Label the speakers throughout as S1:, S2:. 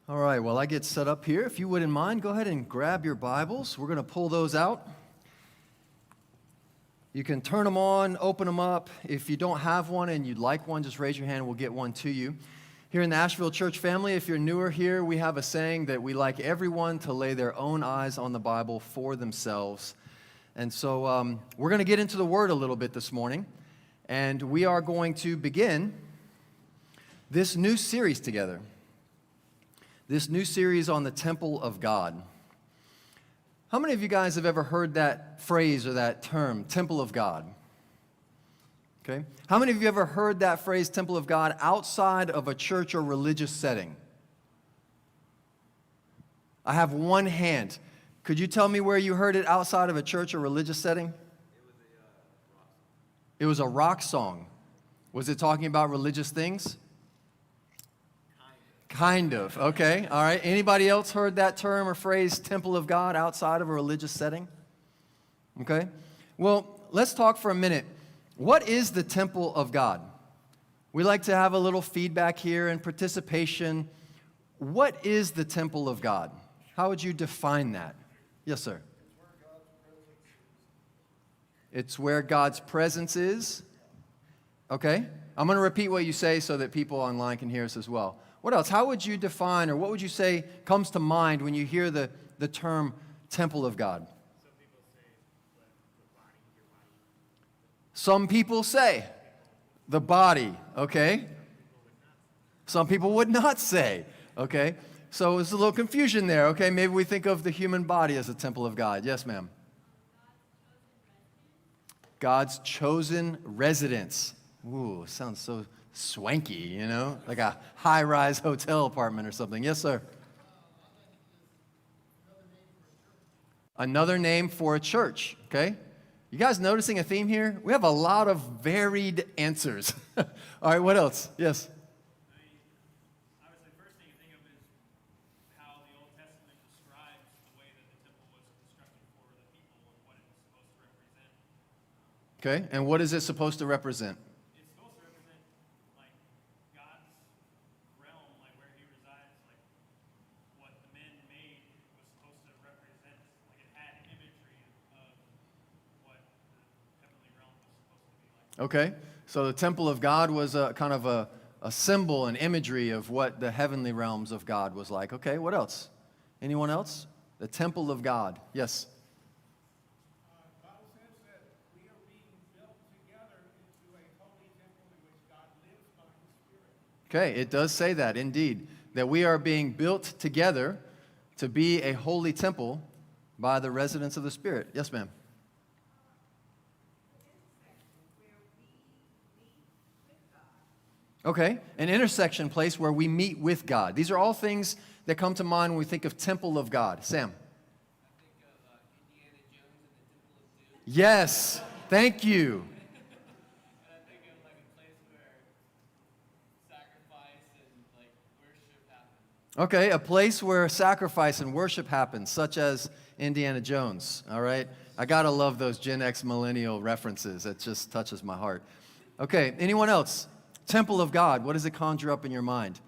S1: All right, well, I get set up here. If you wouldn't mind, go ahead and grab your Bibles. We're going to pull those out. You can turn them on, open them up. If you don't have one and you'd like one, just raise your hand. We'll get one to you. Here in the Asheville Church family, if you're newer here, we have a saying that we like everyone to lay their own eyes on the Bible for themselves. And so we're going to get into the Word a little bit this morning. And we are going to begin this new series together. This new series on the temple of God. How many of you guys have ever heard that phrase or that term, temple of God? Okay. How many of you ever heard that phrase, temple of God, outside of a church or religious setting? I have one hand. Could you tell me where you heard it outside of a church or religious setting? It was a rock song. Was it talking about religious things? Kind of. Okay. All right. Anybody else heard that term or phrase, temple of God, outside of a religious setting? Okay. Well, let's talk for a minute. What is the temple of God? We like to have a little feedback here and participation. What is the temple of God? How would you define that? Yes, sir. It's where God's presence is. Okay. I'm going to repeat what you say so that people online can hear us as well. What else? How would you define, or what would you say comes to mind when you hear the term temple of God? Some people say the body, okay? Some people would not say, okay? So there's a little confusion there, okay? Maybe we think of the human body as a temple of God. Yes, ma'am. God's chosen residence. Ooh, sounds so swanky, you know, like a high-rise hotel apartment or something. Yes, sir. Another name for a church, okay? You guys noticing a theme here? We have a lot of varied answers. All right, what else? Yes.
S2: Obviously, first thing you think of is how the Old Testament describes the way that the temple was constructed for the people and what it's supposed to represent.
S1: Okay, and what is it supposed to represent? Okay, so the temple of God was a kind of a symbol, an imagery of what the heavenly realms of God was like. Okay, what else? Anyone else? The temple of God. Yes?
S3: The Bible says that we are being built together into a holy temple in which God lives by His Spirit.
S1: Okay, it does say that, indeed, that we are being built together to be a holy temple by the residence of the Spirit. Yes, ma'am? Okay, an intersection place where we meet with God. These are all things that come to mind when we think of temple of God. Sam?
S4: I think of Indiana Jones and the Temple of Doom.
S1: Yes, thank you.
S4: And I think of like a place where sacrifice and like worship happens.
S1: Okay, a place where sacrifice and worship happens, such as Indiana Jones, all right? I gotta love those Gen X millennial references. It just touches my heart. Okay, anyone else? Temple of God, what does it conjure up in your mind?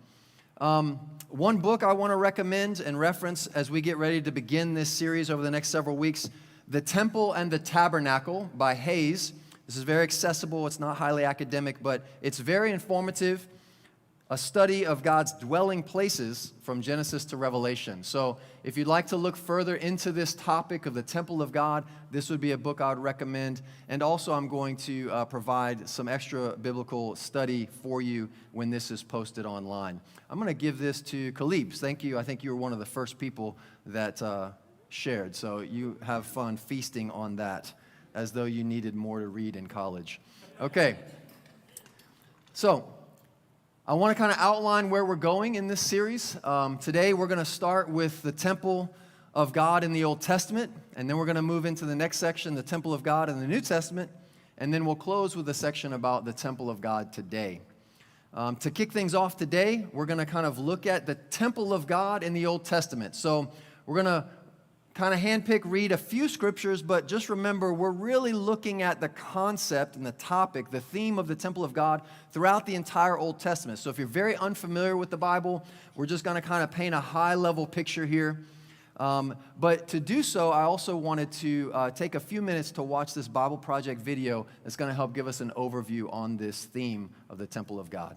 S1: One book I want to recommend and reference as we get ready to begin this series over the next several weeks, The Temple and the Tabernacle by Hayes. This is very accessible. It's not highly academic, but it's very informative. A study of God's dwelling places from Genesis to Revelation. So if you'd like to look further into this topic of the temple of God, this would be a book I would recommend. And also I'm going to provide some extra biblical study for you when this is posted online. I'm going to give this to Khalib. Thank you. I think you were one of the first people that shared. So you have fun feasting on that as though you needed more to read in college. Okay. So I want to kind of outline where we're going in this series. Today we're going to start with the temple of God in the Old Testament, and then we're going to move into the next section, the temple of God in the New Testament, and then we'll close with a section about the temple of God today. To kick things off today, we're going to kind of look at the temple of God in the Old Testament. So we're going to kind of handpick, read a few scriptures, but just remember we're really looking at the concept and the topic, the theme of the temple of God throughout the entire Old Testament. So if you're very unfamiliar with the Bible, we're just going to kind of paint a high-level picture here. But to do so, I also wanted to take a few minutes to watch this Bible Project video that's going to help give us an overview on this theme of the temple of God.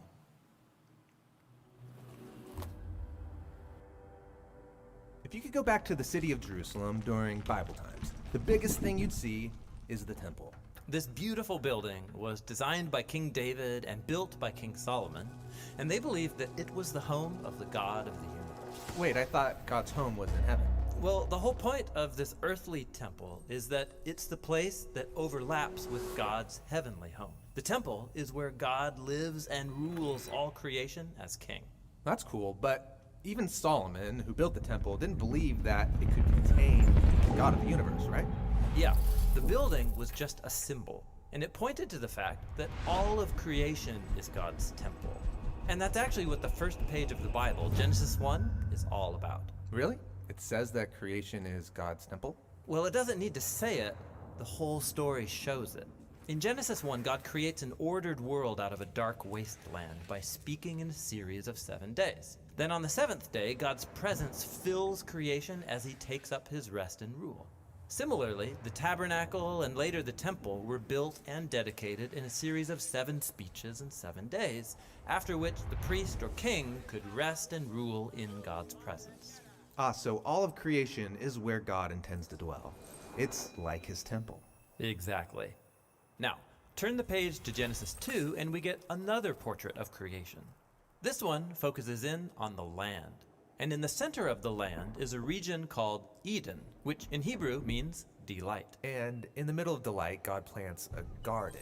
S5: If you could go back to the city of Jerusalem during Bible times, the biggest thing you'd see is the temple.
S6: This beautiful building was designed by King David and built by King Solomon, and they believed that it was the home of the God of the universe.
S5: Wait, I thought God's home was in heaven.
S6: Well, the whole point of this earthly temple is that it's the place that overlaps with God's heavenly home. The temple is where God lives and rules all creation as king.
S5: That's cool, but even Solomon, who built the temple, didn't believe that it could contain the God of the universe, right?
S6: Yeah, the building was just a symbol, and it pointed to the fact that all of creation is God's temple. And that's actually what the first page of the Bible, Genesis 1, is all about.
S5: Really? It says that creation is God's temple?
S6: Well, it doesn't need to say it. The whole story shows it. In Genesis 1, God creates an ordered world out of a dark wasteland by speaking in a series of 7 days. Then on the 7th day, God's presence fills creation as he takes up his rest and rule. Similarly, the tabernacle and later the temple were built and dedicated in a series of 7 speeches in 7 days, after which the priest or king could rest and rule in God's presence.
S5: So all of creation is where God intends to dwell. It's like his temple.
S6: Exactly. Now, turn the page to Genesis 2 and we get another portrait of creation. This one focuses in on the land. And in the center of the land is a region called Eden, which in Hebrew means delight.
S5: And in the middle of delight, God plants a garden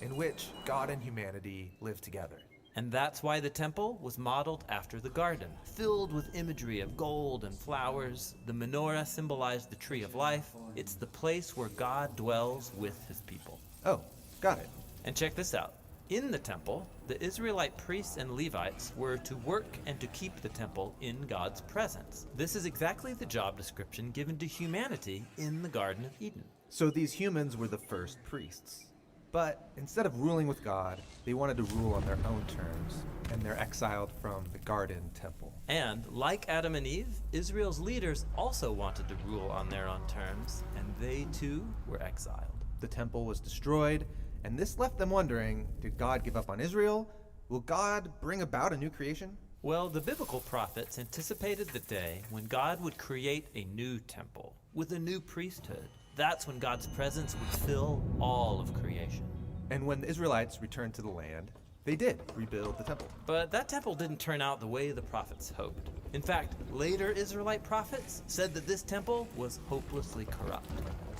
S5: in which God and humanity live together.
S6: And that's why the temple was modeled after the garden, filled with imagery of gold and flowers. The menorah symbolized the tree of life. It's the place where God dwells with his people.
S5: Oh, got it.
S6: And check this out. In the temple, the Israelite priests and Levites were to work and to keep the temple in God's presence. This is exactly the job description given to humanity in the Garden of Eden.
S5: So these humans were the first priests. But instead of ruling with God, they wanted to rule on their own terms, and they're exiled from the garden temple.
S6: And like Adam and Eve, Israel's leaders also wanted to rule on their own terms, and they too were exiled.
S5: The temple was destroyed, and this left them wondering, did God give up on Israel? Will God bring about a new creation?
S6: Well, the biblical prophets anticipated the day when God would create a new temple with a new priesthood. That's when God's presence would fill all of creation.
S5: And when the Israelites returned to the land, they did rebuild the temple.
S6: But that temple didn't turn out the way the prophets hoped. In fact, later Israelite prophets said that this temple was hopelessly corrupt.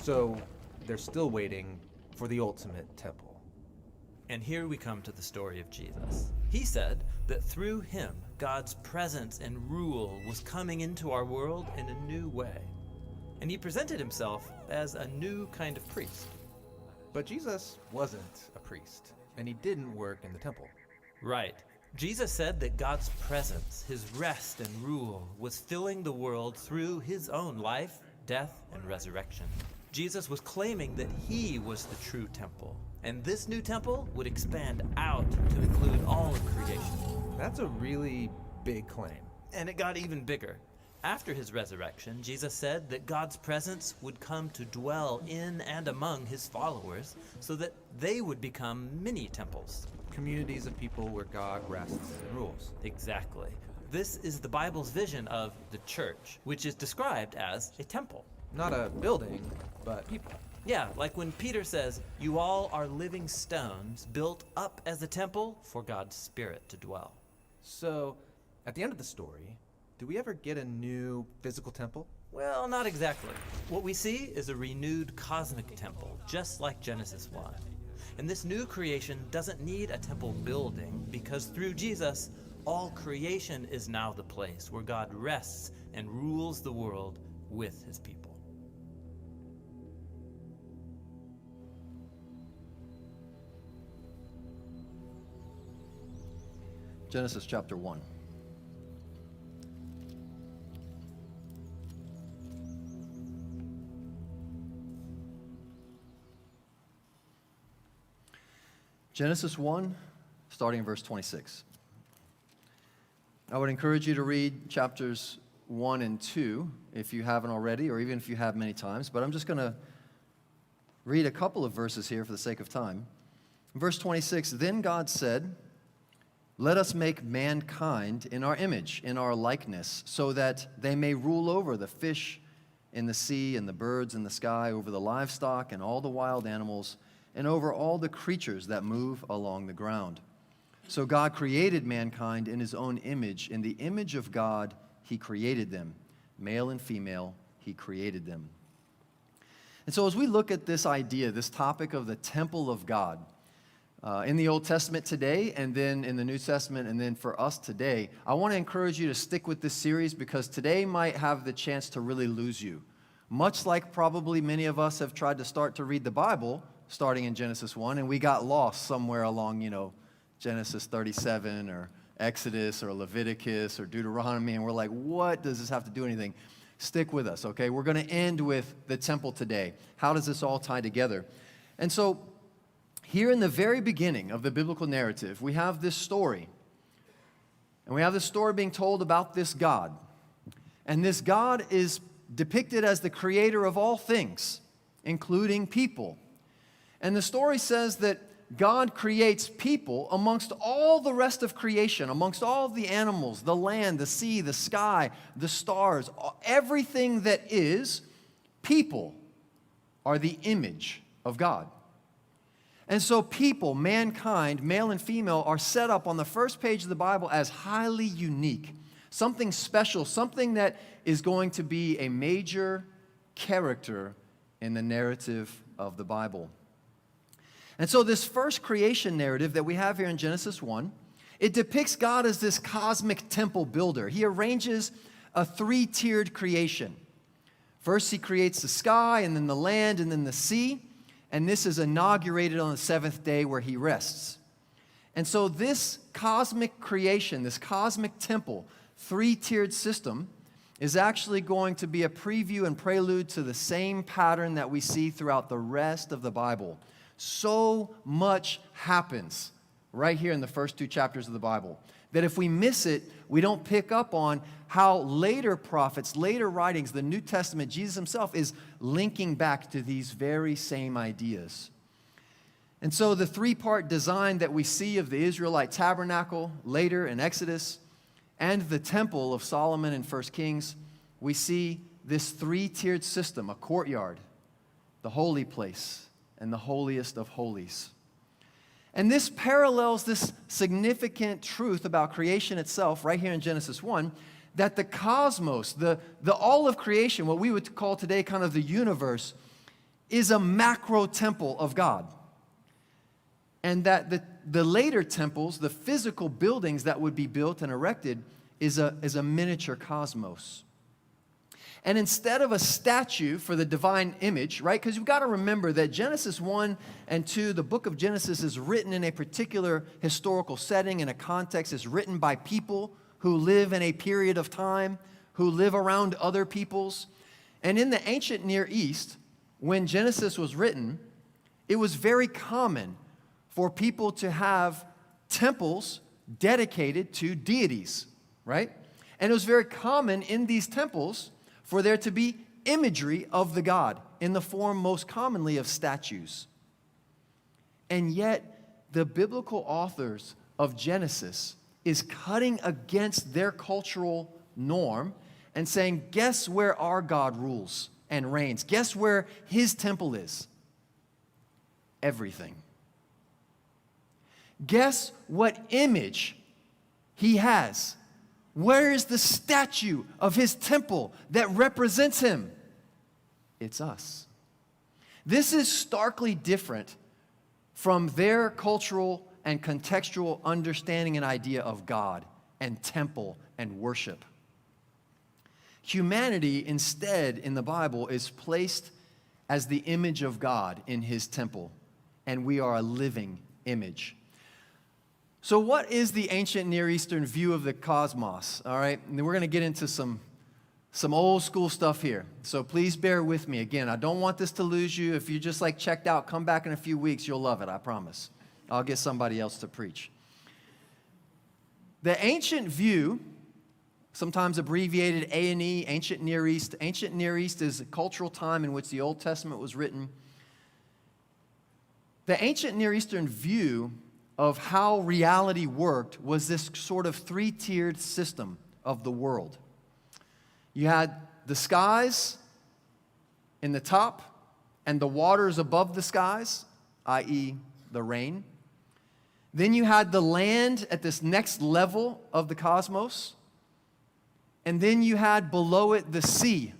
S5: So they're still waiting for the ultimate temple.
S6: And here we come to the story of Jesus. He said that through him, God's presence and rule was coming into our world in a new way. And he presented himself as a new kind of priest.
S5: But Jesus wasn't a priest, and he didn't work in the temple.
S6: Right. Jesus said that God's presence, his rest and rule, was filling the world through his own life, death, and resurrection. Jesus was claiming that he was the true temple, and this new temple would expand out to include all of creation.
S5: That's a really big claim.
S6: And it got even bigger. After his resurrection, Jesus said that God's presence would come to dwell in and among his followers so that they would become mini temples.
S5: Communities of people where God rests and rules.
S6: Exactly. This is the Bible's vision of the church, which is described as a temple.
S5: Not a building, but people.
S6: Yeah, like when Peter says, "You all are living stones built up as a temple for God's Spirit to dwell."
S5: So, at the end of the story, do we ever get a new physical temple?
S6: Well, not exactly. What we see is a renewed cosmic temple, just like Genesis 1. And this new creation doesn't need a temple building because through Jesus, all creation is now the place where God rests and rules the world with his people.
S1: Genesis chapter 1. Genesis 1, starting in verse 26. I would encourage you to read chapters 1 and 2 if you haven't already, or even if you have many times, but I'm just going to read a couple of verses here for the sake of time. Verse 26, then God said, let us make mankind in our image, in our likeness, so that they may rule over the fish in the sea and the birds in the sky, over the livestock and all the wild animals, and over all the creatures that move along the ground. So God created mankind in his own image. In the image of God, he created them. Male and female, he created them. And so as we look at this idea, this topic of the temple of God, in the Old Testament today, and then in the New Testament, and then for us today, I want to encourage you to stick with this series because today might have the chance to really lose you. Much like probably many of us have tried to start to read the Bible, starting in Genesis 1, and we got lost somewhere along, Genesis 37 or Exodus or Leviticus or Deuteronomy, and we're like, what does this have to do anything? Stick with us, okay? We're going to end with the temple today. How does this all tie together? And so, here in the very beginning of the biblical narrative, we have this story. And we have this story being told about this God. And this God is depicted as the creator of all things, including people. And the story says that God creates people amongst all the rest of creation, amongst all the animals, the land, the sea, the sky, the stars, everything that is, people are the image of God. And so people, mankind, male and female, are set up on the first page of the Bible as highly unique, something special, something that is going to be a major character in the narrative of the Bible. And so this first creation narrative that we have here in Genesis 1, it depicts God as this cosmic temple builder. He arranges a three-tiered creation. First, he creates the sky, and then the land, and then the sea. And this is inaugurated on the seventh day where he rests. And so this cosmic creation, this cosmic temple, three-tiered system, is actually going to be a preview and prelude to the same pattern that we see throughout the rest of the Bible. So much happens right here in the first two chapters of the Bible that if we miss it, we don't pick up on how later prophets, later writings, the New Testament, Jesus himself is linking back to these very same ideas. And so the three-part design that we see of the Israelite tabernacle later in Exodus and the temple of Solomon in 1 Kings, we see this three-tiered system, a courtyard, the holy place, and the holiest of holies. And this parallels this significant truth about creation itself right here in Genesis 1, that the cosmos, the all of creation, what we would call today kind of the universe, is a macro temple of God. And that the later temples, the physical buildings that would be built and erected, is a miniature cosmos. And instead of a statue for the divine image, right? Because you've got to remember that Genesis 1 and 2, the book of Genesis is written in a particular historical setting, in a context. It's written by people who live in a period of time, who live around other peoples. And in the ancient Near East, when Genesis was written, it was very common for people to have temples dedicated to deities, right? And it was very common in these temples for there to be imagery of the God in the form most commonly of statues. And yet, the biblical authors of Genesis is cutting against their cultural norm and saying, guess where our God rules and reigns? Guess where his temple is? Everything. Guess what image he has? Where is the statue of his temple that represents him? It's us. This is starkly different from their cultural and contextual understanding and idea of God and temple and worship. Humanity, instead, in the Bible, is placed as the image of God in his temple, and we are a living image. So what is the ancient Near Eastern view of the cosmos? All right, and then we're going to get into some old school stuff here. So please bear with me. Again, I don't want this to lose you. If you just checked out, come back in a few weeks. You'll love it, I promise. I'll get somebody else to preach. The ancient view, sometimes abbreviated A&E, Ancient Near East. Ancient Near East is a cultural time in which the Old Testament was written. The ancient Near Eastern view of how reality worked was this sort of three-tiered system of the world. You had the skies in the top and the waters above the skies, i.e. the rain. Then you had the land at this next level of the cosmos. And then you had below it the sea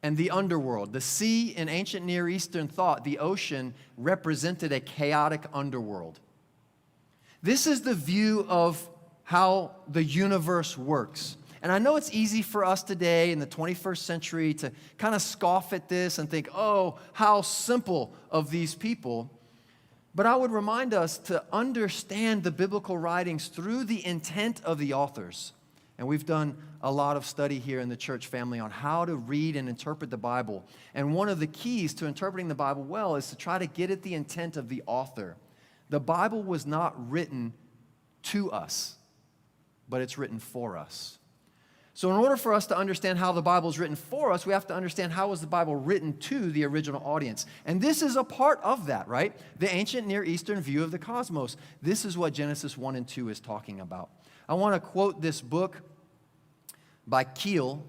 S1: and the underworld. The sea in ancient Near Eastern thought, the ocean, represented a chaotic underworld. This is the view of how the universe works. And I know it's easy for us today in the 21st century to kind of scoff at this and think, oh, how simple of these people. But I would remind us to understand the biblical writings through the intent of the authors. And we've done a lot of study here in the church family on how to read and interpret the Bible. And one of the keys to interpreting the Bible well is to try to get at the intent of the author. The Bible was not written to us, but it's written for us. So in order for us to understand how the Bible is written for us, we have to understand how was the Bible written to the original audience. And this is a part of that, right? The ancient Near Eastern view of the cosmos. This is what Genesis 1 and 2 is talking about. I want to quote this book by Keel.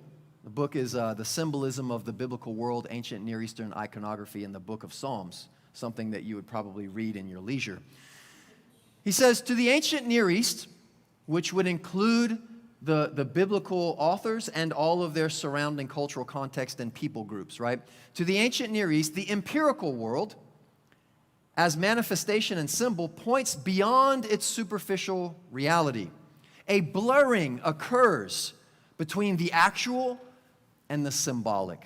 S1: The book is The Symbolism of the Biblical World, Ancient Near Eastern Iconography in the Book of Psalms, something that you would probably read in your leisure. He says, to the ancient Near East, which would include the biblical authors and all of their surrounding cultural context and people groups, right? To the ancient Near East, the empirical world, as manifestation and symbol, points beyond its superficial reality. A blurring occurs between the actual and the symbolic,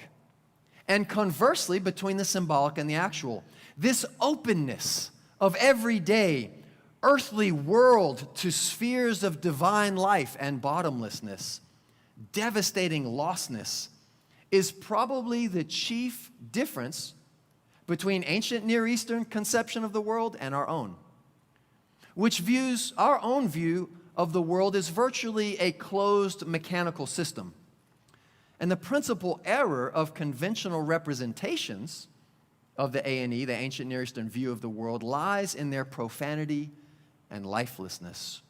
S1: and conversely, between the symbolic and the actual. This openness of everyday earthly world to spheres of divine life and bottomlessness, devastating lostness, is probably the chief difference between ancient Near Eastern conception of the world and our own, which views our own view of the world as virtually a closed mechanical system. And the principal error of conventional representations of the A&E, the ancient Near Eastern view of the world, lies in their profanity and lifelessness.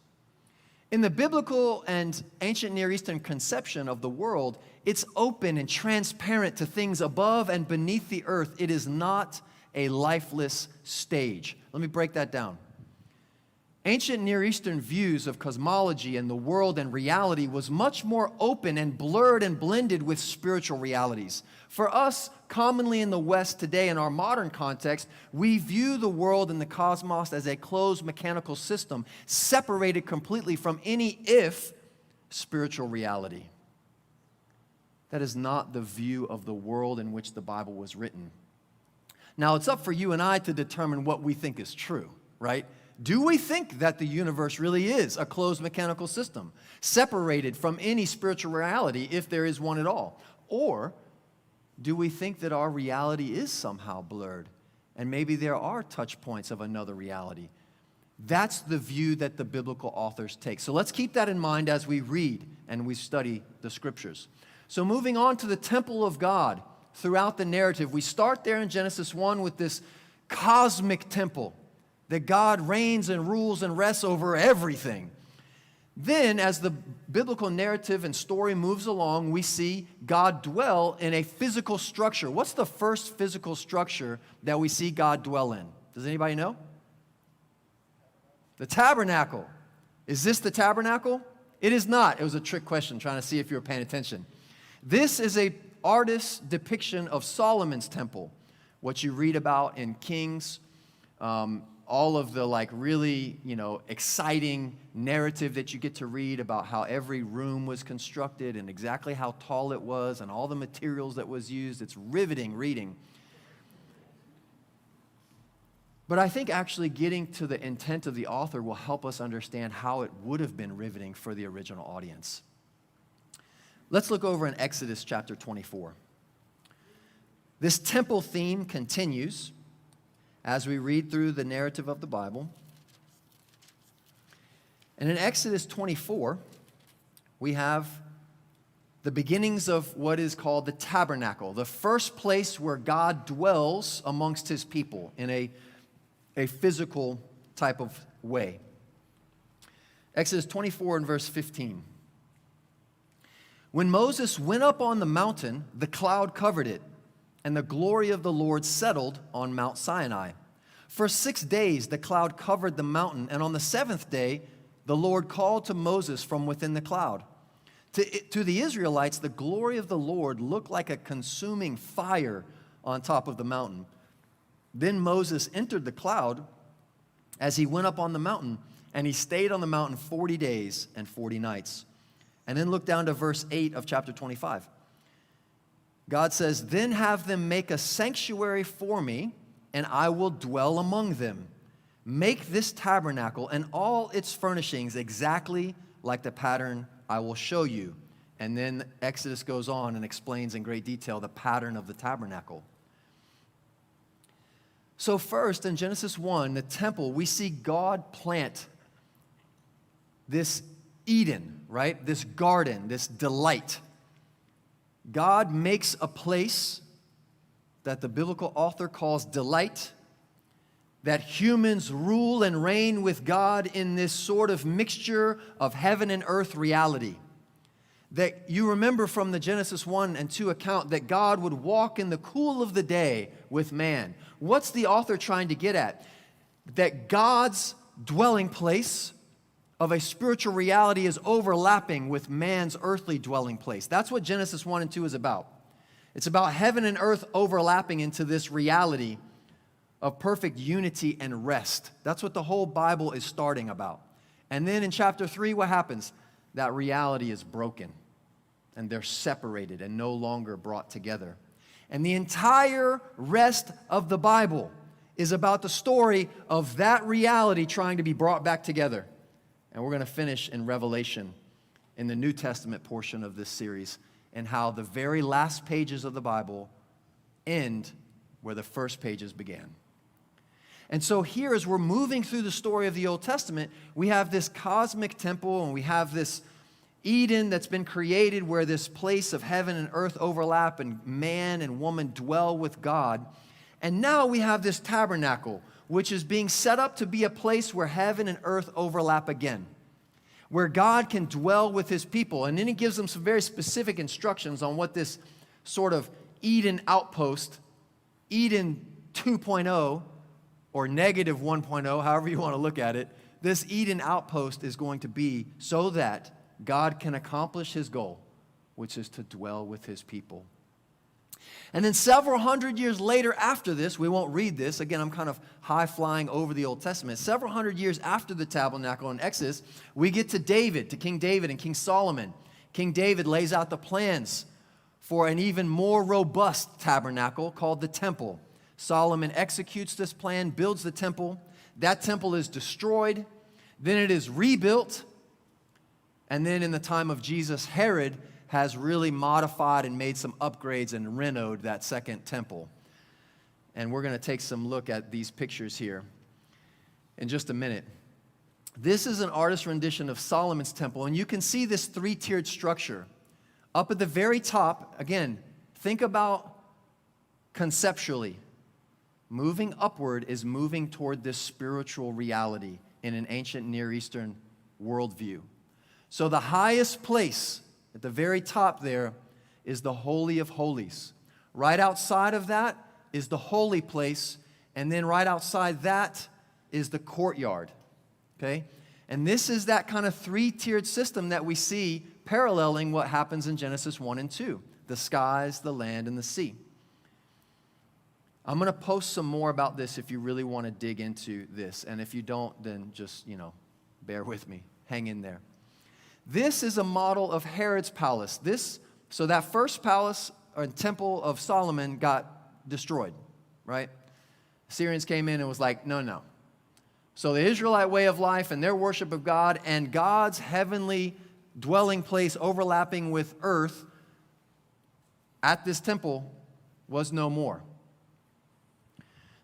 S1: In the biblical and ancient Near Eastern conception of the world, it's open and transparent to things above and beneath the earth. It is not a lifeless stage. Let me break that down. Ancient Near Eastern views of cosmology and the world and reality was much more open and blurred and blended with spiritual realities. For us, commonly in the West today, in our modern context, we view the world and the cosmos as a closed mechanical system, separated completely from any spiritual reality. That is not the view of the world in which the Bible was written. Now, it's up for you and I to determine what we think is true, right? Do we think that the universe really is a closed mechanical system, separated from any spiritual reality, if there is one at all? Or do we think that our reality is somehow blurred, and maybe there are touch points of another reality? That's the view that the biblical authors take. So let's keep that in mind as we read and we study the scriptures. So moving on to the temple of God throughout the narrative, we start there in Genesis 1 with this cosmic temple, that God reigns and rules and rests over everything. Then, as the biblical narrative and story moves along, we see God dwell in a physical structure. What's the first physical structure that we see God dwell in? Does anybody know? The tabernacle. Is this the tabernacle? It is not. It was a trick question, trying to see if you were paying attention. This is an artist's depiction of Solomon's temple, what you read about in Kings, all of the really, exciting narrative that you get to read about how every room was constructed and exactly how tall it was and all the materials that was used. It's riveting reading. But I think actually getting to the intent of the author will help us understand how it would have been riveting for the original audience. Let's look over in Exodus chapter 24. This temple theme continues as we read through the narrative of the Bible. And in Exodus 24, we have the beginnings of what is called the tabernacle, the first place where God dwells amongst his people in a physical type of way. Exodus 24 and verse 15. When Moses went up on the mountain, the cloud covered it, and the glory of the Lord settled on Mount Sinai. For 6 days the cloud covered the mountain, and on the seventh day the Lord called to Moses from within the cloud. To the Israelites, the glory of the Lord looked like a consuming fire on top of the mountain. Then Moses entered the cloud as he went up on the mountain, and he stayed on the mountain 40 days and 40 nights. And then look down to verse 8 of chapter 25. God says, "Then have them make a sanctuary for me, and I will dwell among them. Make this tabernacle and all its furnishings exactly like the pattern I will show you." And then Exodus goes on and explains in great detail the pattern of the tabernacle. So first, in Genesis 1, the temple, we see God plant this Eden, right? This garden, this delight. God makes a place that the biblical author calls delight, that humans rule and reign with God in this sort of mixture of heaven and earth reality. That you remember from the Genesis 1 and 2 account that God would walk in the cool of the day with man. What's the author trying to get at? That God's dwelling place of a spiritual reality is overlapping with man's earthly dwelling place. That's what Genesis 1 and 2 is about. It's about heaven and earth overlapping into this reality of perfect unity and rest. That's what the whole Bible is starting about. And then in chapter 3, what happens? That reality is broken, and they're separated and no longer brought together. And the entire rest of the Bible is about the story of that reality trying to be brought back together. And we're going to finish in Revelation in the New Testament portion of this series, and how the very last pages of the Bible end where the first pages began. And so here, as we're moving through the story of the Old Testament, we have this cosmic temple, and we have this Eden that's been created where this place of heaven and earth overlap, and man and woman dwell with God. And now we have this tabernacle, which is being set up to be a place where heaven and earth overlap again, where God can dwell with his people. And then he gives them some very specific instructions on what this sort of Eden outpost, Eden 2.0, or negative 1.0, however you want to look at it, this Eden outpost is going to be so that God can accomplish his goal, which is to dwell with his people. And then several hundred years later after this, we won't read this. Again, I'm kind of high-flying over the Old Testament. Several hundred years after the tabernacle in Exodus, we get to David, to King David and King Solomon. King David lays out the plans for an even more robust tabernacle called the temple. Solomon executes this plan, builds the temple. That temple is destroyed. Then it is rebuilt. And then in the time of Jesus, Herod has really modified and made some upgrades and renovated that second temple. And we're going to take some look at these pictures here in just a minute. This is an artist's rendition of Solomon's temple, and you can see this three-tiered structure. Up at the very top, again, think about conceptually. Moving upward is moving toward this spiritual reality in an ancient Near Eastern worldview. So the highest place at the very top there is the Holy of Holies. Right outside of that is the holy place, and then right outside that is the courtyard. Okay? And this is that kind of three-tiered system that we see paralleling what happens in Genesis 1 and 2. The skies, the land, and the sea. I'm going to post some more about this if you really want to dig into this. And if you don't, then just, bear with me. Hang in there. This is a model of Herod's palace. So that first palace or temple of Solomon got destroyed, right? Assyrians came in and was like, no. So the Israelite way of life and their worship of God and God's heavenly dwelling place overlapping with earth at this temple was no more.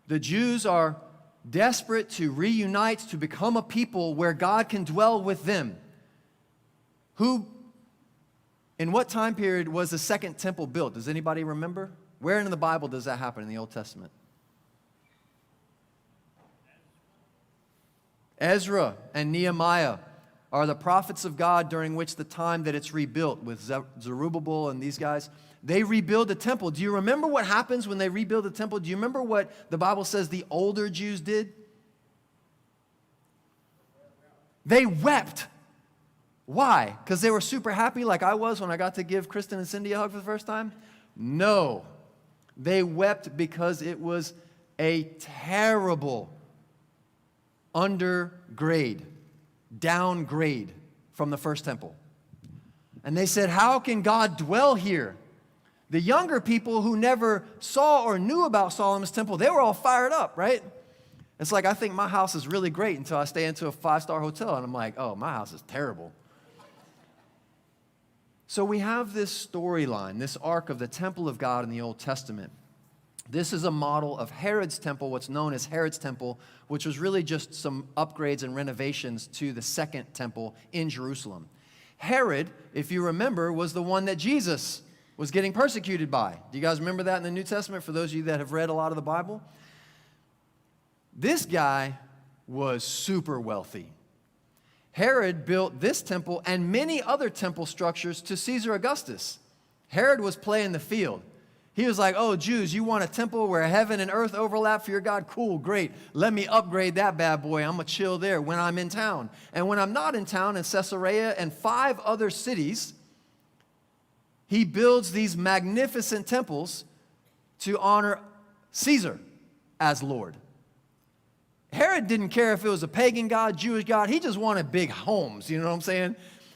S1: The Jews are desperate to reunite, to become a people where God can dwell with them. In what time period was the second temple built? Does anybody remember? Where in the Bible does that happen in the Old Testament? Ezra and Nehemiah are the prophets of God during which the time that it's rebuilt with Zerubbabel and these guys. They rebuild the temple. Do you remember what happens when they rebuild the temple? Do you remember what the Bible says the older Jews did? They wept. Why? Because they were super happy like I was when I got to give Kristen and Cindy a hug for the first time? No. They wept because it was a terrible downgrade from the first temple. And they said, how can God dwell here? The younger people who never saw or knew about Solomon's temple, they were all fired up, right? It's like, I think my house is really great until I stay into a 5-star hotel, and I'm like, oh, my house is terrible. So we have this storyline, this arc of the temple of God in the Old Testament. This is a model of Herod's temple, what's known as Herod's temple, which was really just some upgrades and renovations to the second temple in Jerusalem. Herod, if you remember, was the one that Jesus was getting persecuted by. Do you guys remember that in the New Testament, for those of you that have read a lot of the Bible? This guy was super wealthy. Herod built this temple and many other temple structures to Caesar Augustus. Herod was playing the field. He was like, oh, Jews, you want a temple where heaven and earth overlap for your God? Cool, great. Let me upgrade that bad boy. I'm going to chill there when I'm in town. And when I'm not in town, in Caesarea and 5 other cities, he builds these magnificent temples to honor Caesar as Lord. Herod didn't care if it was a pagan god, Jewish god. He just wanted big homes, you know what I'm saying?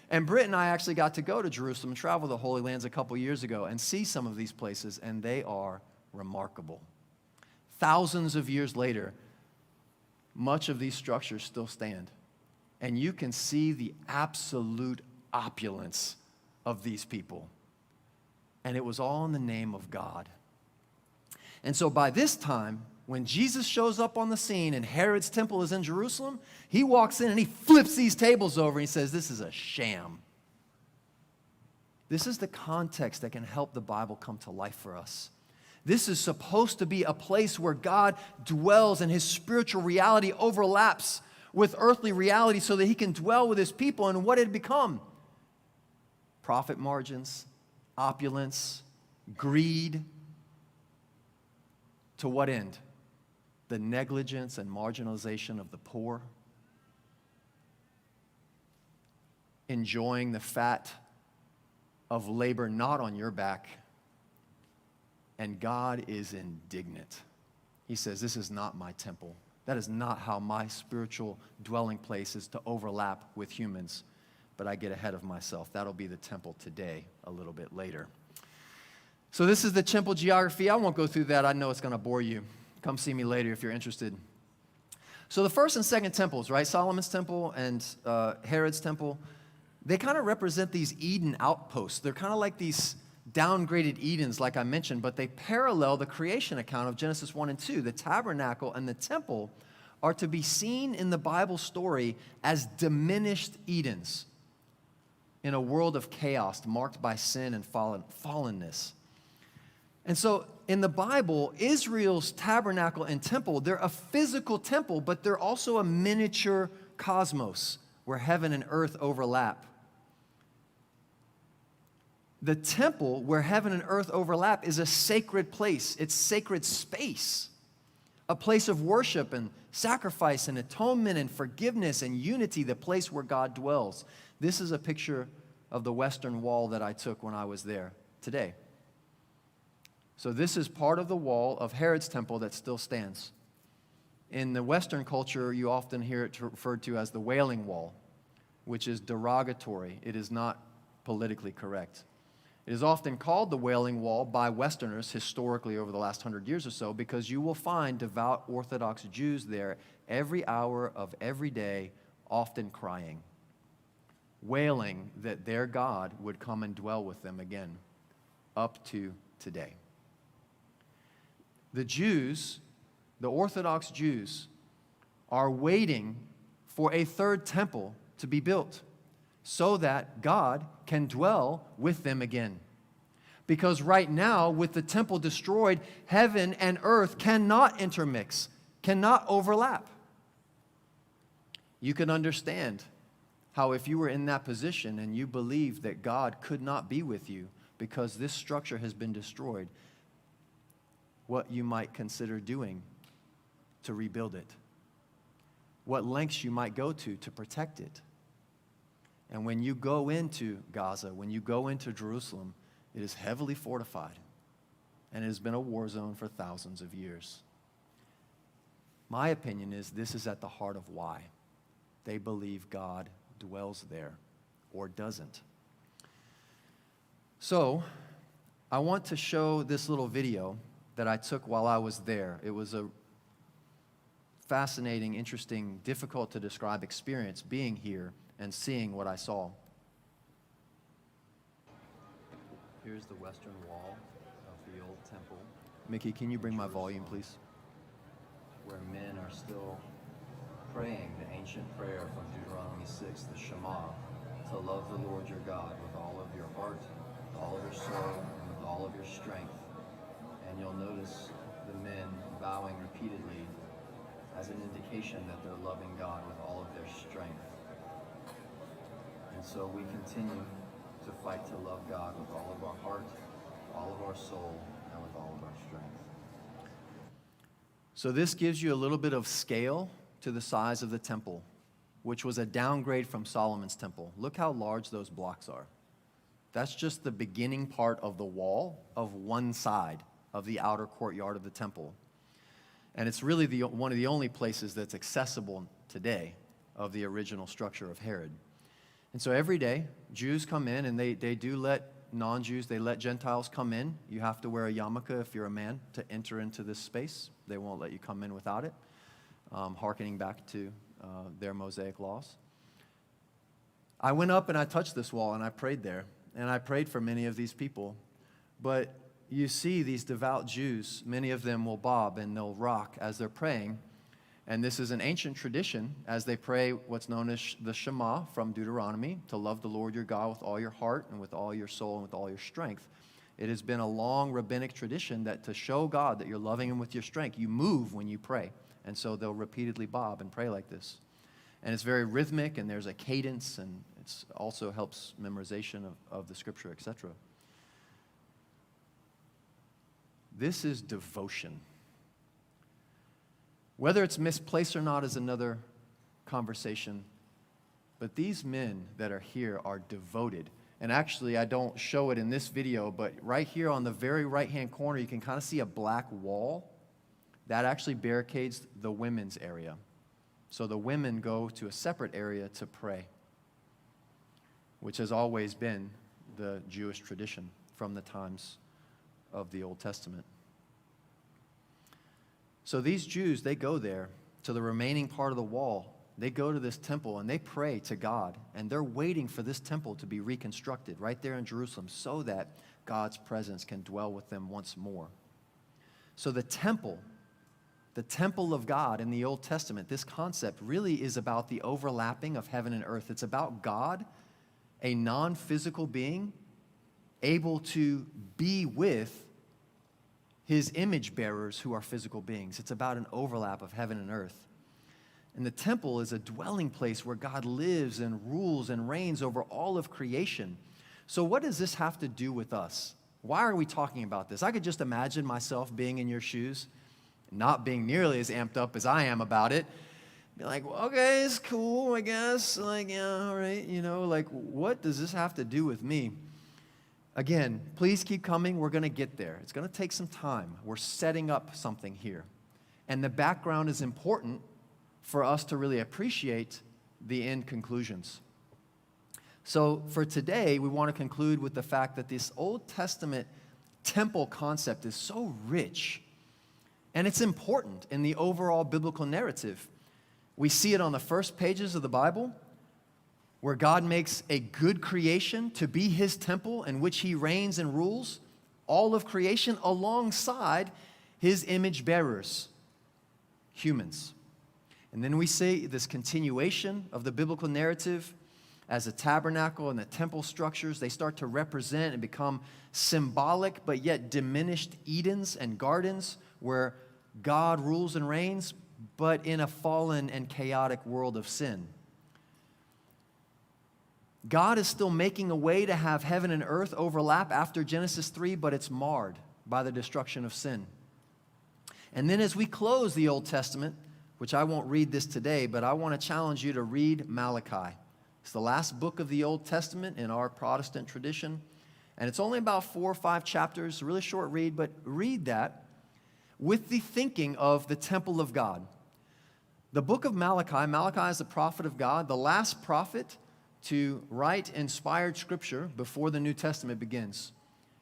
S1: And Britt and I actually got to go to Jerusalem and travel the Holy Lands a couple years ago and see some of these places, and they are remarkable. Thousands of years later, much of these structures still stand. And you can see the absolute opulence of these people. And it was all in the name of God. And so by this time, when Jesus shows up on the scene and Herod's temple is in Jerusalem, he walks in and he flips these tables over and he says, this is a sham. This is the context that can help the Bible come to life for us. This is supposed to be a place where God dwells and his spiritual reality overlaps with earthly reality so that he can dwell with his people. And what did it become? Profit margins, opulence, greed. To what end? The negligence and marginalization of the poor, enjoying the fat of labor not on your back, and God is indignant. He says, this is not my temple. That is not how my spiritual dwelling place is to overlap with humans, but I get ahead of myself. That'll be the temple today, a little bit later. So this is the temple geography. I won't go through that. I know it's going to bore you. Come see me later if you're interested. So the first and second temples, right? Solomon's temple and Herod's temple, they kind of represent these Eden outposts. They're kind of like these downgraded Edens, like I mentioned, but they parallel the creation account of Genesis 1 and 2. The tabernacle and the temple are to be seen in the Bible story as diminished Edens in a world of chaos marked by sin and fallenness. And so in the Bible, Israel's tabernacle and temple, they're a physical temple, but they're also a miniature cosmos where heaven and earth overlap. The temple where heaven and earth overlap is a sacred place. It's sacred space, a place of worship and sacrifice and atonement and forgiveness and unity, the place where God dwells. This is a picture of the Western Wall that I took when I was there today. So this is part of the wall of Herod's temple that still stands. In the Western culture, you often hear it referred to as the Wailing Wall, which is derogatory. It is not politically correct. It is often called the Wailing Wall by Westerners historically over the last 100 years or so because you will find devout Orthodox Jews there every hour of every day, often crying, wailing that their God would come and dwell with them again, up to today. The Jews, the Orthodox Jews, are waiting for a third temple to be built so that God can dwell with them again. Because right now, with the temple destroyed, heaven and earth cannot intermix, cannot overlap. You can understand how if you were in that position and you believed that God could not be with you because this structure has been destroyed, what you might consider doing to rebuild it. What lengths you might go to protect it. And when you go into Gaza, when you go into Jerusalem, it is heavily fortified, and it has been a war zone for thousands of years. My opinion is this is at the heart of why they believe God dwells there or doesn't. So, I want to show this little video that I took while I was there. It was a fascinating, interesting, difficult to describe experience being here and seeing what I saw. Here's the western wall of the old temple. Mickey, can you bring my volume, please? Where men are still praying the ancient prayer from Deuteronomy 6, the Shema, to love the Lord your God with all of your heart, with all of your soul, and with all of your strength. And you'll notice the men bowing repeatedly as an indication that they're loving God with all of their strength. And so we continue to fight to love God with all of our heart, all of our soul, and with all of our strength. So this gives you a little bit of scale to the size of the temple, which was a downgrade from Solomon's temple. Look how large those blocks are. That's just the beginning part of the wall of one side of the outer courtyard of the temple. And it's really one of the only places that's accessible today of the original structure of Herod. And so every day, Jews come in, and they do let non-Jews, they let Gentiles come in. You have to wear a yarmulke if you're a man to enter into this space. They won't let you come in without it, hearkening back to their Mosaic laws. I went up and I touched this wall, and I prayed there. And I prayed for many of these people. But you see these devout Jews, many of them will bob and they'll rock as they're praying. And this is an ancient tradition as they pray what's known as the Shema from Deuteronomy, to love the Lord your God with all your heart and with all your soul and with all your strength. It has been a long rabbinic tradition that to show God that you're loving him with your strength, you move when you pray. And so they'll repeatedly bob and pray like this. And it's very rhythmic, and there's a cadence, and it also helps memorization of the scripture, etc. This is devotion. Whether it's misplaced or not is another conversation. But these men that are here are devoted. And actually, I don't show it in this video, but right here on the very right-hand corner, you can kind of see a black wall. That actually barricades the women's area. So the women go to a separate area to pray, which has always been the Jewish tradition from the times of the Old Testament. So these Jews, they go there to the remaining part of the wall. They go to this temple and they pray to God, and they're waiting for this temple to be reconstructed right there in Jerusalem so that God's presence can dwell with them once more. So the temple of God in the Old Testament, this concept really is about the overlapping of heaven and earth. It's about God, a non-physical being, able to be with his image bearers who are physical beings. It's about an overlap of heaven and earth. And the temple is a dwelling place where God lives and rules and reigns over all of creation. So what does this have to do with us? Why are we talking about this? I could just imagine myself being in your shoes, not being nearly as amped up as I am about it. Be like, well, okay, it's cool, I guess. Like, yeah, all right, like, what does this have to do with me? Again, please keep coming. We're going to get there. It's going to take some time. We're setting up something here. And the background is important for us to really appreciate the end conclusions. So for today, we want to conclude with the fact that this Old Testament temple concept is so rich, and it's important in the overall biblical narrative. We see it on the first pages of the Bible, where God makes a good creation to be his temple in which he reigns and rules all of creation alongside his image bearers, humans. And then we see this continuation of the biblical narrative as the tabernacle and the temple structures, they start to represent and become symbolic but yet diminished Edens and gardens where God rules and reigns, but in a fallen and chaotic world of sin. God is still making a way to have heaven and earth overlap after Genesis 3, but it's marred by the destruction of sin. And then as we close the Old Testament, which I won't read this today, but I want to challenge you to read Malachi. It's the last book of the Old Testament in our Protestant tradition, and it's only about 4 or 5 chapters, a really short read, but read that with the thinking of the temple of God. The book of Malachi is the prophet of God, the last prophet to write inspired scripture before the New Testament begins.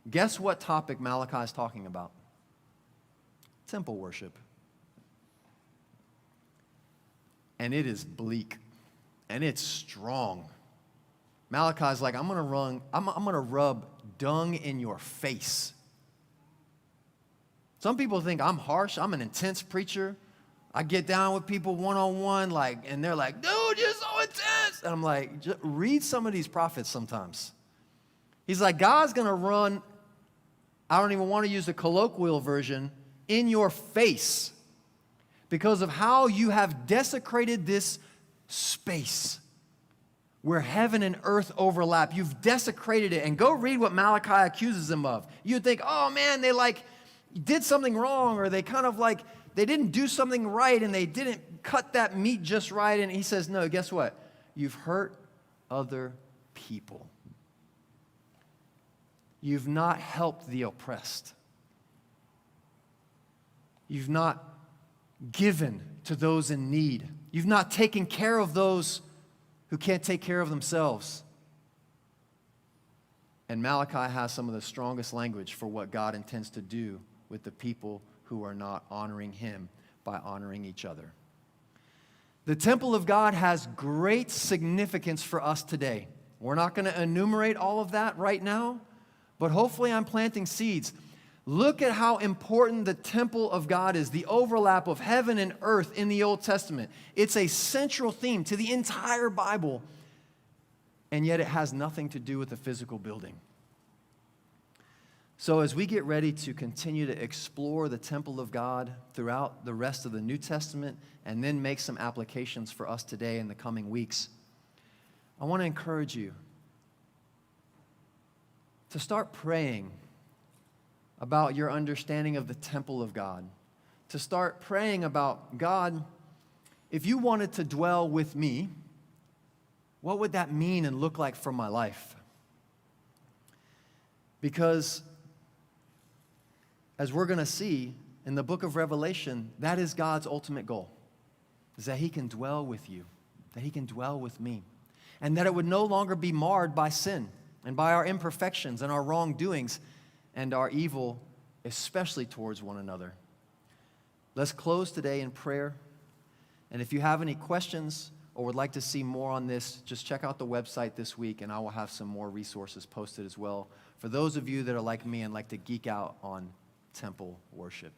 S1: Guess what topic Malachi is talking about? Temple worship. And it is bleak. And it's strong. Malachi's like, I'm gonna rub dung in your face. Some people think I'm harsh. I'm an intense preacher. I get down with people one-on-one, and they're like, dude, you're so intense. And I'm like, just read some of these prophets sometimes. He's like, God's gonna run, I don't even want to use the colloquial version, in your face because of how you have desecrated this space where heaven and earth overlap. You've desecrated it. And go read what Malachi accuses them of. You'd think, oh man, they did something wrong, or they they didn't do something right and they didn't cut that meat just right. And he says, no, guess what? You've hurt other people. You've not helped the oppressed. You've not given to those in need. You've not taken care of those who can't take care of themselves. And Malachi has some of the strongest language for what God intends to do with the people who are not honoring him by honoring each other. The temple of God has great significance for us today. We're not going to enumerate all of that right now, but hopefully I'm planting seeds. Look at how important the temple of God is, the overlap of heaven and earth in the Old Testament. It's a central theme to the entire Bible, and yet it has nothing to do with the physical building. So as we get ready to continue to explore the temple of God throughout the rest of the New Testament and then make some applications for us today in the coming weeks, I want to encourage you to start praying about your understanding of the temple of God, to start praying about, God, if you wanted to dwell with me, what would that mean and look like for my life? Because as we're going to see in the book of Revelation, that is God's ultimate goal, is that he can dwell with you, that he can dwell with me, and that it would no longer be marred by sin and by our imperfections and our wrongdoings and our evil, especially towards one another. Let's close today in prayer. And if you have any questions or would like to see more on this, just check out the website this week, and I will have some more resources posted as well for those of you that are like me and like to geek out on temple worship.